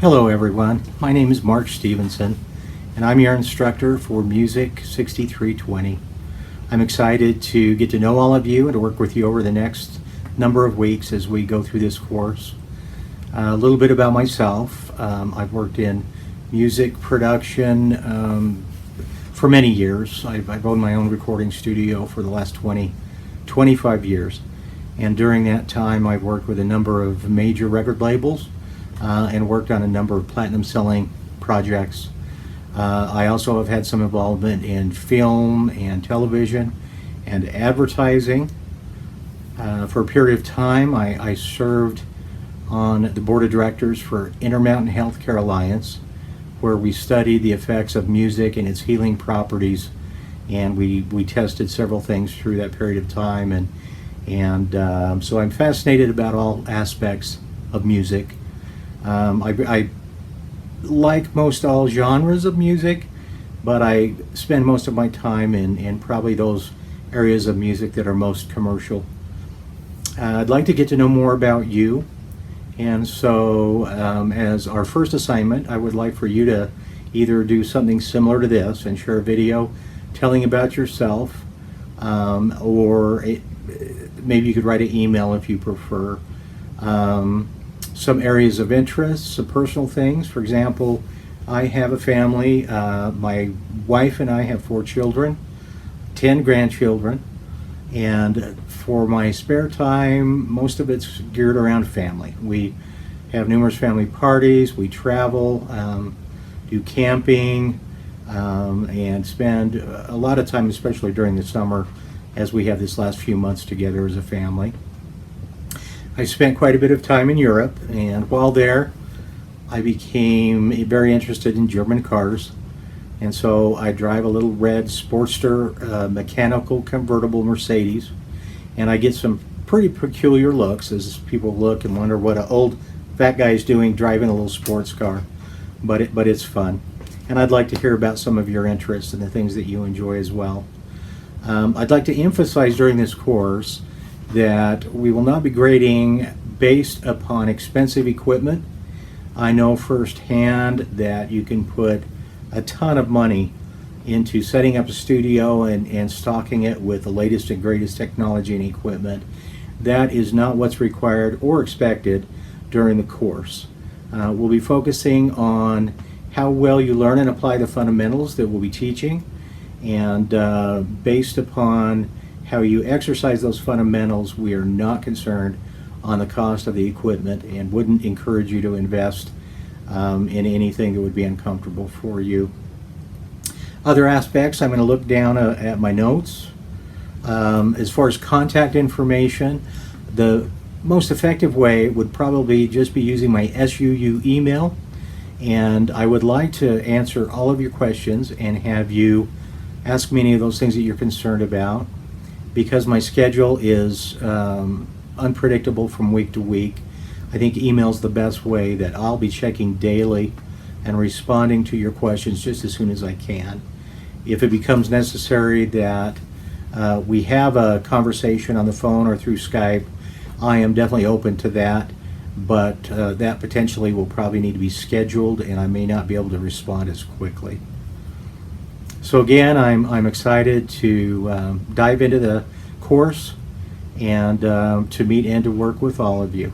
Hello everyone, my name is Mark Stevenson and I'm your instructor for Music 6320. I'm excited to get to know all of you and to work with you over the next number of weeks as we go through this course. A little bit about myself. I've worked in music production for many years. I've owned my own recording studio for the last 25 years, and during that time I've worked with a number of major record labels and worked on a number of platinum selling projects. I also have had some involvement in film and television and advertising. For a period of time I served on the board of directors for Intermountain Healthcare Alliance, where we studied the effects of music and its healing properties, and we tested several things through that period of time, and so I'm fascinated about all aspects of music. I like most all genres of music, but I spend most of my time in probably those areas of music that are most commercial. I'd like to get to know more about you, and so as our first assignment, I would like for you to either do something similar to this and share a video telling about yourself, or maybe you could write an email if you prefer. Some areas of interest, some personal things. For example, I have a family. My wife and I have 4 children, 10 grandchildren, and for my spare time, most of it's geared around family. We have numerous family parties, we travel, do camping, and spend a lot of time, especially during the summer, as we have this last few months together as a family. I spent quite a bit of time in Europe, and while there I became very interested in German cars, and so I drive a little red Sportster mechanical convertible Mercedes, and I get some pretty peculiar looks as people look and wonder what an old fat guy is doing driving a little sports car, but it's fun. And I'd like to hear about some of your interests and the things that you enjoy as well. I'd like to emphasize during this course that we will not be grading based upon expensive equipment. I know firsthand that you can put a ton of money into setting up a studio and stocking it with the latest and greatest technology and equipment. That is not what's required or expected during the course. We'll be focusing on how well you learn and apply the fundamentals that we'll be teaching, and based upon how you exercise those fundamentals, we are not concerned on the cost of the equipment and wouldn't encourage you to invest in anything that would be uncomfortable for you. Other aspects, I'm going to look down at my notes. As far as contact information, the most effective way would probably just be using my SUU email, and I would like to answer all of your questions and have you ask me any of those things that you're concerned about. Because my schedule is unpredictable from week to week, I think email's the best way that I'll be checking daily and responding to your questions just as soon as I can. If it becomes necessary that we have a conversation on the phone or through Skype, I am definitely open to that, but that potentially will probably need to be scheduled, and I may not be able to respond as quickly. So again, I'm excited to dive into the course and to meet and to work with all of you.